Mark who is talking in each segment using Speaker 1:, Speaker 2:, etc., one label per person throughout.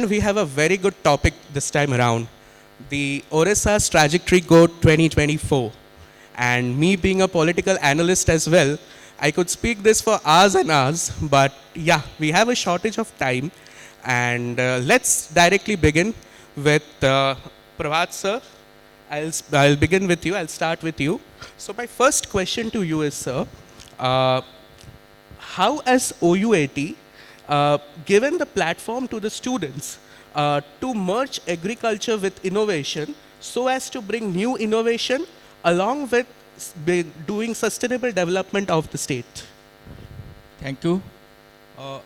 Speaker 1: And we have a very good topic this time around, the Odisha's Trajectory Go 2024. And me being a political analyst as well, I could speak this for hours and hours, but yeah, we have a shortage of time. And let's directly begin with Pravat sir. I'll begin with you. I'll start with you. So my first question to you is, sir, uh, how has OUAT given the platform to the students to merge agriculture with innovation so as to bring new innovation along with doing sustainable development of the state?
Speaker 2: Thank you.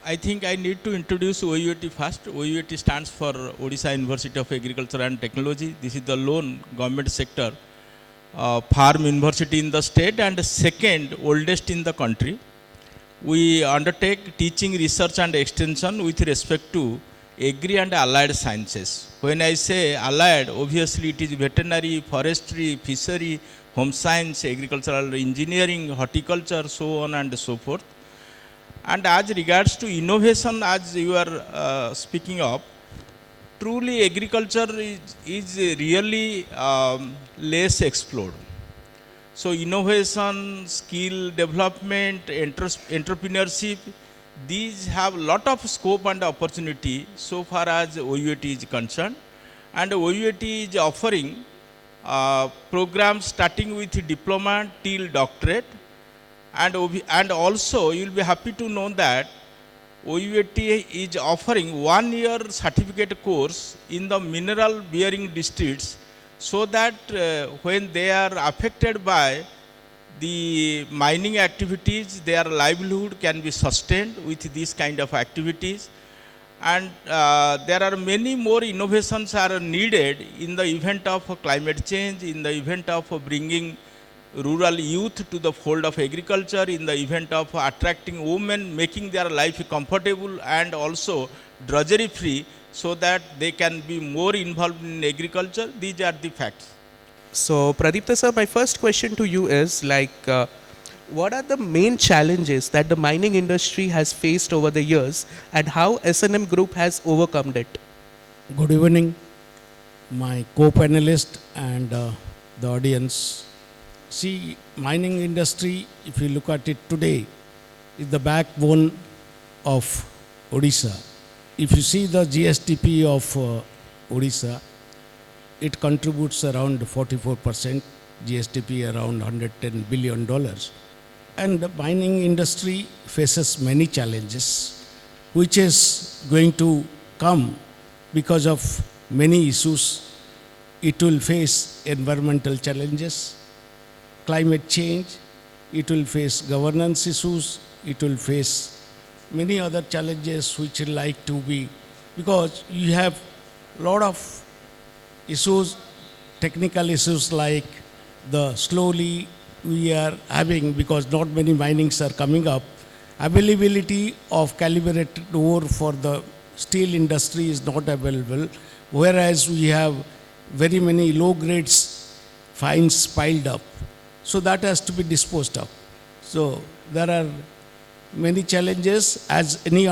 Speaker 2: I think I need to introduce OUAT first. OUAT stands for Odisha University of Agriculture and Technology. This is the lone government sector farm university in the state and second oldest in the country. We undertake teaching, research and extension with respect to agri and allied sciences. When I say allied, obviously it is veterinary, forestry, fishery, home science, agricultural engineering, horticulture, so on and so forth. And as regards to innovation, as you are speaking of, truly agriculture is really less explored. So innovation, skill development, entrepreneurship, these have lot of scope and opportunity so far as OUAT is concerned. And OUAT is offering programs starting with diploma till doctorate. And also you will be happy to know that OUAT is offering 1 year certificate course in the mineral bearing districts so that when they are affected by the mining activities, their livelihood can be sustained with these kind of activities. And there are many more innovations are needed in the event of climate change, in the event of bringing rural youth to the fold of agriculture, in the event of attracting women, making their life comfortable and also drudgery free so that they can be more involved in agriculture. These are the facts.
Speaker 1: So, Pradipta sir, my first question to you is what are the main challenges that the mining industry has faced over the years and how S&M Group has overcome it?
Speaker 3: Good evening, my co-panelist and the audience. See, mining industry, if you look at it today, is the backbone of Odisha. If you see the GSTP of Odisha, it contributes around 44%, GSTP around $110 billion. And the mining industry faces many challenges, which is going to come because of many issues. It will face environmental challenges, climate change, it will face governance issues, it will face many other challenges which will like to be, because you have a lot of issues, technical issues like the slowly we are having, because not many minings are coming up, availability of calibrated ore for the steel industry is not available, whereas we have very many low grades fines piled up. So that has to be disposed of. So there are many challenges as any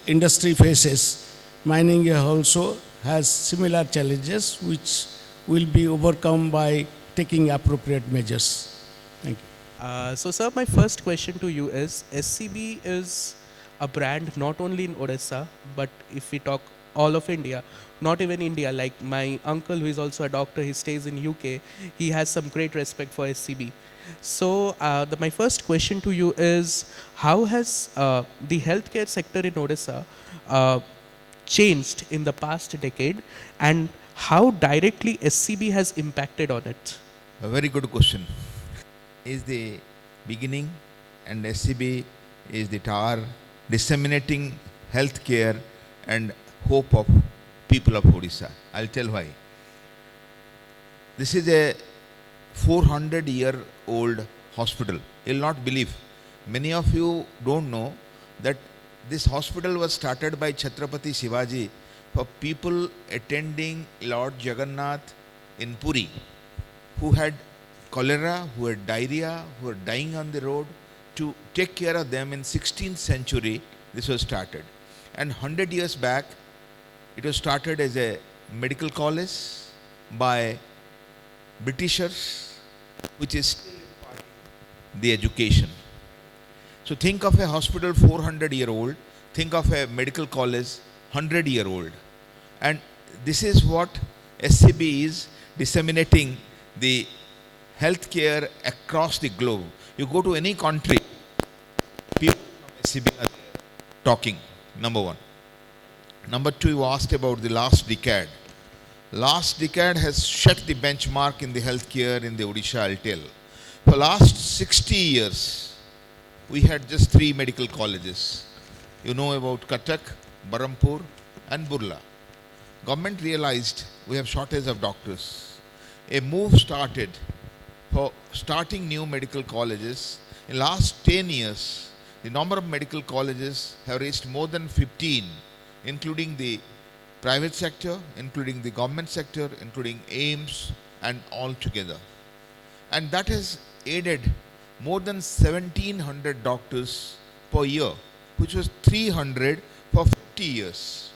Speaker 3: industry faces. Mining also has similar challenges which will be overcome by taking appropriate measures. Thank you.
Speaker 1: So, sir, my first question to you is, SCB is a brand not only in Odisha, but if we talk all of India, not even India, like my uncle who is also a doctor, he stays in UK, he has some great respect for SCB. So, my first question to you is, how has the healthcare sector in Odisha changed in the past decade and how directly SCB has impacted on it?
Speaker 4: A very good question. Is the beginning, and SCB is the tower disseminating healthcare and hope of people of Odisha. I'll tell why. This is a 400-year-old hospital. You'll not believe. Many of you don't know that this hospital was started by Chhatrapati Shivaji for people attending Lord Jagannath in Puri who had cholera, who had diarrhea, who were dying on the road. To take care of them in 16th century, this was started. And 100 years back, It was started as a medical college by Britishers, which is still imparting the education. So think of a hospital 400-year-old, think of a medical college 100-year-old. And this is what SCB is disseminating the healthcare across the globe. You go to any country, people from SCB are there talking, number one. Number two, you asked about the last decade. Last decade has set the benchmark in the healthcare in the Odisha, I'll tell. For last 60 years, we had just 3 medical colleges. You know about Katak, Barampur and Burla. Government realized we have shortage of doctors. A move started for starting new medical colleges. In last 10 years, the number of medical colleges have reached more than 15, including the private sector, including the government sector, including AIMS and all together. And that has aided more than 1700 doctors per year, which was 300 for 50 years,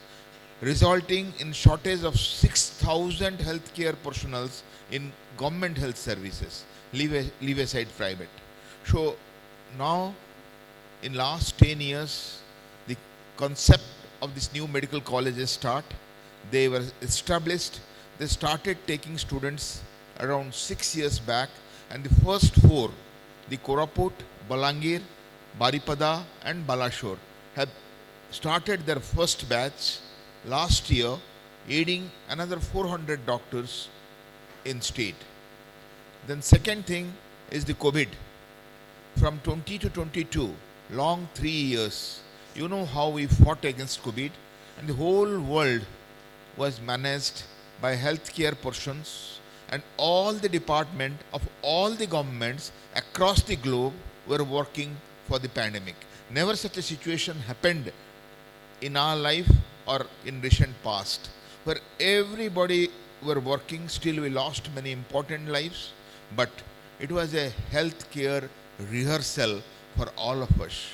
Speaker 4: resulting in shortage of 6,000 healthcare personnel in government health services, leave aside private. So now, in last 10 years, the concept of this new medical colleges start. They were established. They started taking students around 6 years back, and the first 4, the Koraput, Balangir, Baripada and Balashore, have started their first batch last year, aiding another 400 doctors in state. Then second thing is the COVID. From 20 to 22, long 3 years, you know how we fought against COVID, and the whole world was managed by healthcare persons, and all the department of all the governments across the globe were working for the pandemic. Never such a situation happened in our life or in recent past, where everybody were working. Still we lost many important lives, but it was a healthcare rehearsal for all of us.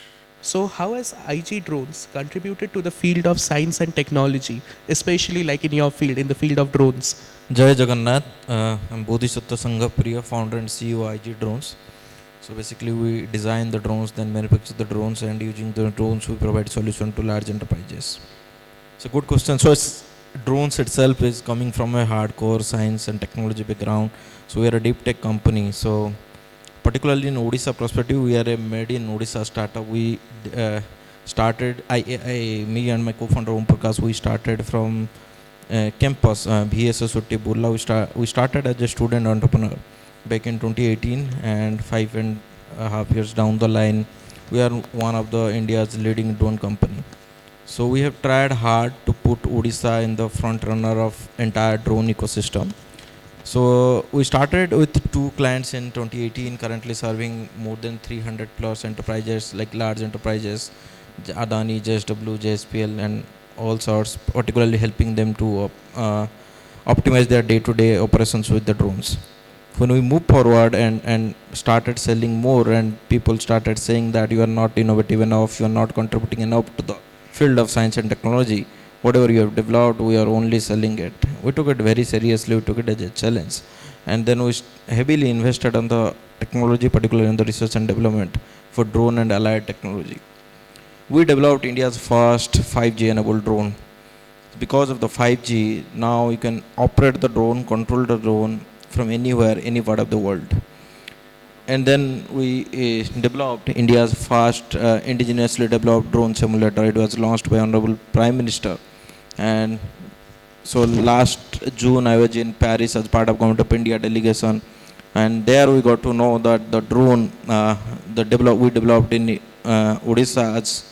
Speaker 1: So how has IG drones contributed to the field of science and technology, especially like in your field, in the field of drones?
Speaker 5: Jai Jagannath, I'm Bodhisattva Sangha Priya, founder and CEO IG Drones. So basically we design the drones, then manufacture the drones, and using the drones we provide solution to large enterprises. It's a good question. So drones itself is coming from a hardcore science and technology background. So we are a deep tech company. So particularly in Odisha perspective, we are a made in Odisha startup. We started, me and my co-founder Om Prakash, we started from campus, BSS Utti Burla. We started as a student entrepreneur back in 2018, and 5.5 years down the line, we are one of the India's leading drone company. So we have tried hard to put Odisha in the front runner of entire drone ecosystem. So we started with 2 clients in 2018, currently serving more than 300 plus enterprises, like large enterprises, Adani, JSW, JSPL and all sorts, particularly helping them to optimize their day-to-day operations with the drones. When we moved forward and started selling more, and people started saying that you are not innovative enough, you are not contributing enough to the field of science and technology, whatever you have developed, we are only selling it. We took it very seriously, we took it as a challenge. And then we heavily invested on the technology, particularly in the research and development for drone and allied technology. We developed India's first 5G enabled drone. Because of the 5G, now you can operate the drone, control the drone from anywhere, any part of the world. And then we developed India's first indigenously developed drone simulator. It was launched by Honorable Prime Minister. And so last June I was in Paris as part of Government of India delegation, and there we got to know that the drone we developed in Odisha as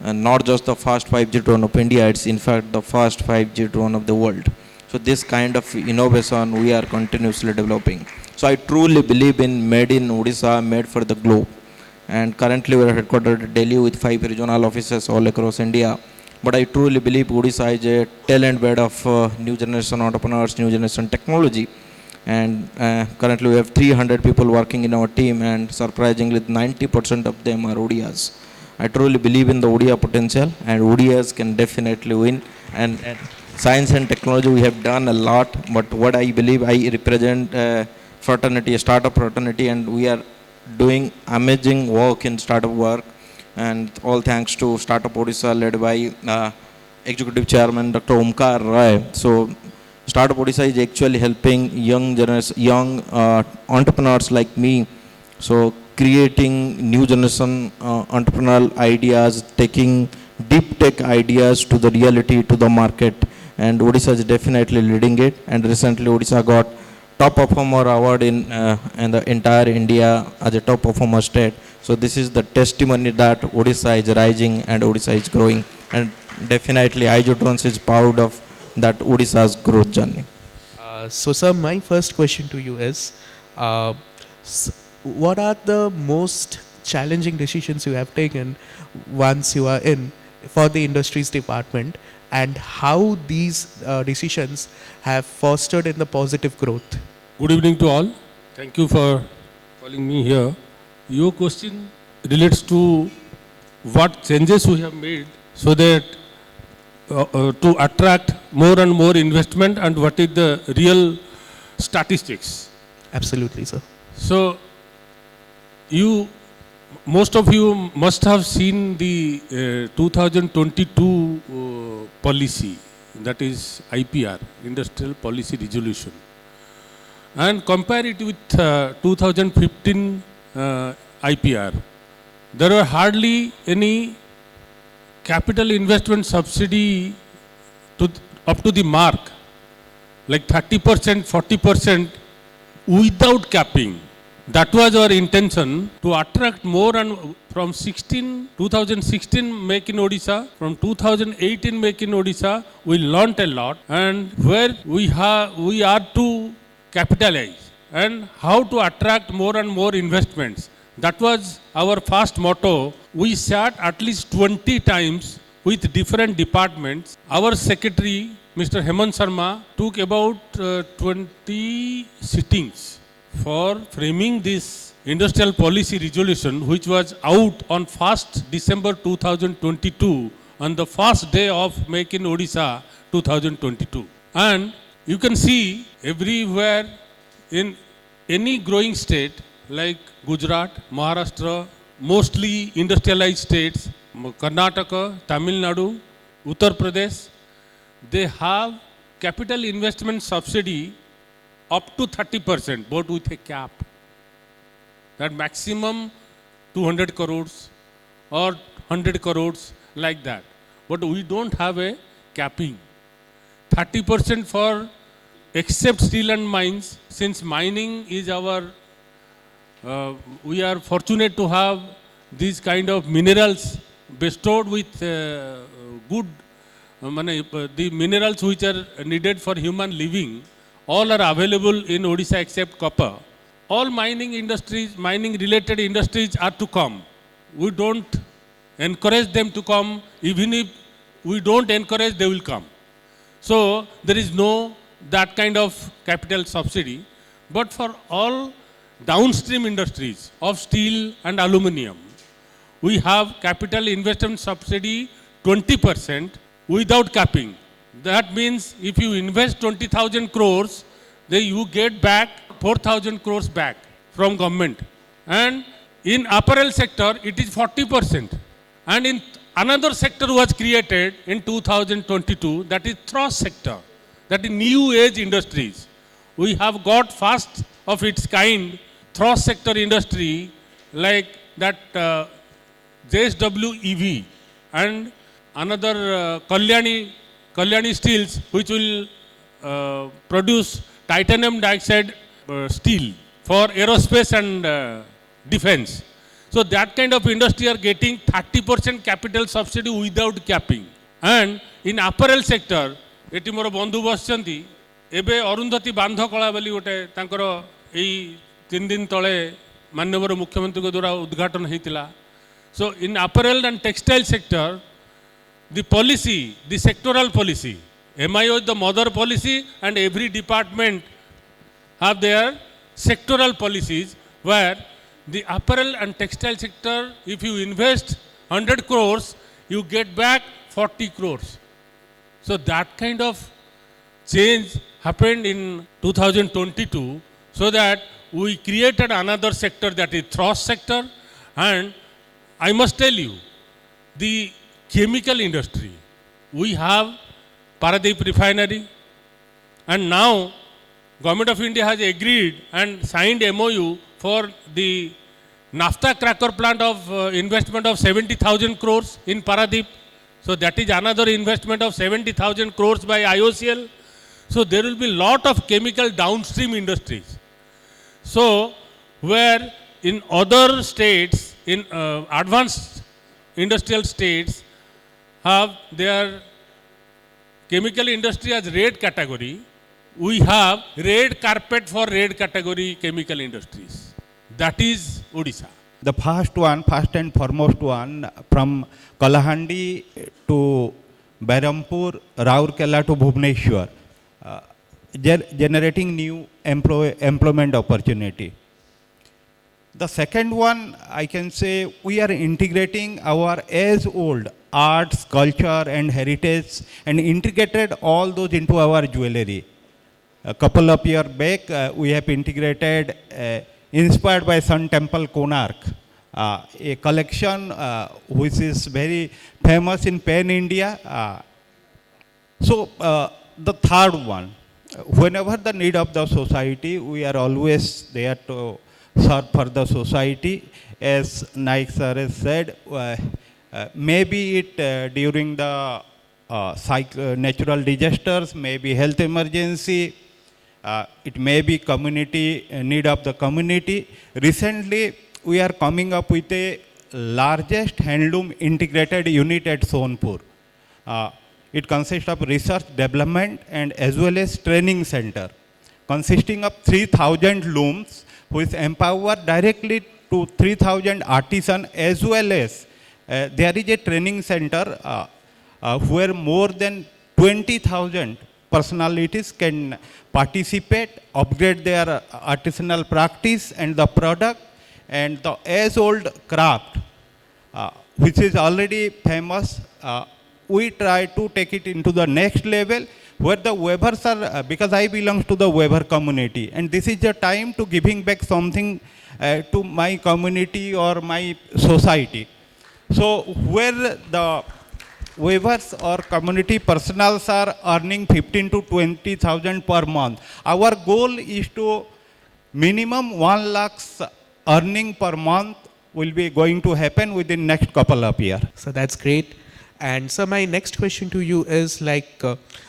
Speaker 5: not just the first 5G drone of India, it's in fact the first 5G drone of the world. So this kind of innovation we are continuously developing. So I truly believe in made in Odisha, made for the globe. And currently we are headquartered in Delhi with 5 regional offices all across India. But I truly believe Odisha is a talent bed of new generation entrepreneurs, new generation technology. And currently we have 300 people working in our team, and surprisingly 90% of them are ODIAs. I truly believe in the ODA potential, and ODAs can definitely win. And science and technology, we have done a lot, but what I believe, I represent fraternity, a startup fraternity, and we are doing amazing work in startup work, and all thanks to Startup Odisha led by Executive Chairman Dr. Omkar Roy. So Startup Odisha is actually helping young entrepreneurs like me. So creating new generation entrepreneurial ideas, taking deep tech ideas to the reality, to the market, and Odisha is definitely leading it. And recently Odisha got top performer award in the entire India as a top performer state. So this is the testimony that Odisha is rising and Odisha is growing, and definitely IG Drones is proud of that Odisha's growth journey.
Speaker 1: So, sir, my first question to you is, what are the most challenging decisions you have taken once you are in for the industries department, and how these decisions have fostered in the positive growth?
Speaker 6: Good evening to all. Thank you for calling me here. Your question relates to what changes we have made so that to attract more and more investment, and what is the real statistics.
Speaker 1: Absolutely, sir.
Speaker 6: So most of you must have seen the 2022 policy, that is IPR, Industrial Policy Resolution, and compare it with 2015 IPR. There were hardly any capital investment subsidy up to the mark, like 30%, 40% without capping. That was our intention, to attract more, and from 2016 Make in Odisha, from 2018 Make in Odisha, we learnt a lot, and where we are to capitalize and how to attract more and more investments. That was our first motto. We sat at least 20 times with different departments. Our secretary, Mr. Hemant Sharma, took about 20 sittings for framing this industrial policy resolution, which was out on 1st December 2022, on the first day of Make in Odisha 2022. And you can see everywhere in any growing state like Gujarat, Maharashtra, mostly industrialized states, Karnataka, Tamil Nadu, Uttar Pradesh, they have capital investment subsidy up to 30%, but with a cap. That maximum 200 crores or 100 crores, like that. But we don't have a capping. 30% for, except steel and mines, since mining is our, we are fortunate to have these kind of minerals bestowed with good, the minerals which are needed for human living, all are available in Odisha except copper. All mining industries, mining related industries are to come. We don't encourage them to come. Even if we don't encourage, they will come. So there is no that kind of capital subsidy. But for all downstream industries of steel and aluminium, we have capital investment subsidy 20% without capping. That means if you invest 20,000 crores, then you get back 4,000 crores back from government. And in apparel sector, it is 40%. And in another sector was created in 2022, that is thrust sector, that is new age industries. We have got first of its kind thrust sector industry, like that JSW EV, and another Kalyani Steels, which will produce titanium dioxide steel for aerospace and defense. So that kind of industry are getting 30% capital subsidy without capping. And in apparel sector, एटी मोर बंधु बसचंती एबे अरुंधति बांध कला बोली गोटे तांकर एई 3 दिन तले माननीय मुख्यमंत्री को द्वारा उद्घाटन होता. So in apparel and textile sector the policy, the sectoral policy, MIO is the mother policy, and every department have their sectoral policies, where the apparel and textile sector, if you invest 100 crores, you get back 40 crores. So that kind of change happened in 2022, so that we created another sector, that is thrust sector. And I must tell you, the chemical industry, we have Paradeep refinery, and now Government of India has agreed and signed MOU for the naphtha cracker plant of investment of 70,000 crores in Paradeep. So that is another investment of 70,000 crores by IOCL. So there will be lot of chemical downstream industries. So where in other states, in advanced industrial states, have their chemical industry as red category, we have red carpet for red category chemical industries. That is Odisha.
Speaker 7: The first and foremost one, from Kalahandi to Berhampur, Raurkela to Bhubaneswar, generating new employment opportunity. The second one, I can say, we are integrating our age-old arts, culture and heritage, and integrated all those into our jewelry. A couple of years back, we have integrated, inspired by Sun Temple Konark, a collection which is very famous in Pan India. So the third one, whenever the need of the society, we are always there to serve for the society. As Naik sir has said, maybe it during the natural disasters, maybe health emergency, it may be community need of the community. Recently, we are coming up with a largest handloom integrated unit at Sonpur. It consists of research, development, and as well as training center, consisting of 3,000 looms, which empower directly to 3,000 artisans, as well as there is a training center where more than 20,000 personalities can participate, upgrade their artisanal practice and the product, and the age-old craft, which is already famous. We try to take it into the next level, where the weavers are, because I belong to the weaver community, and this is the time to giving back something to my community or my society. So where the weavers or community personals are earning 15 to 20,000 per month, our goal is to minimum 1 lakh earning per month will be going to happen within next couple of years.
Speaker 1: So that's great. And so my next question to you is like,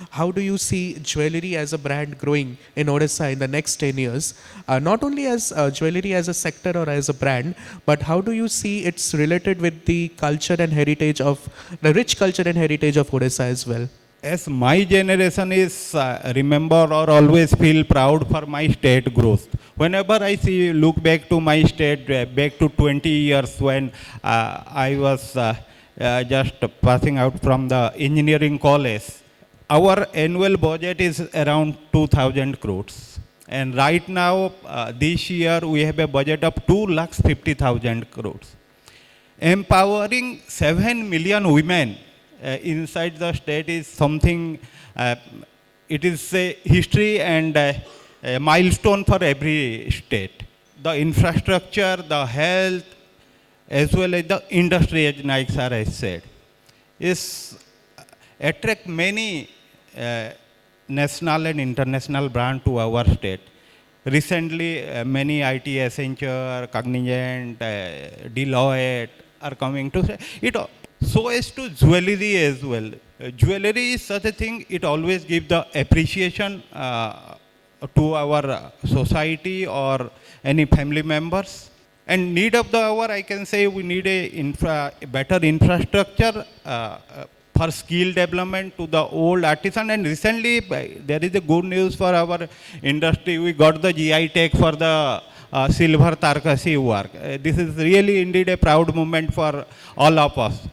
Speaker 1: how do you see jewelry as a brand growing in Odisha in the next 10 years? Not only as jewelry as a sector or as a brand, but how do you see it's related with the culture and heritage of, the rich culture and heritage of Odisha as well?
Speaker 7: As my generation is remember or always feel proud for my state growth. Whenever I look back to my state, back to 20 years when I was just passing out from the engineering college, our annual budget is around 2,000 crores. And right now, this year, we have a budget of 2,50,000 crores. Empowering 7 million women inside the state is something, it is a history and a milestone for every state. The infrastructure, the health, as well as the industry, as Naik sir has said, is attract many national and international brands to our state. Recently, many IT, Accenture, Cognizant, Deloitte are coming to it. So as to jewelry as well. Jewelry is such a thing, it always gives the appreciation to our society or any family members. And need of the hour, I can say we need a better infrastructure for skill development to the old artisan. And recently, there is a good news for our industry. We got the GI tag for the silver Tarkasi work. This is really indeed a proud moment for all of us.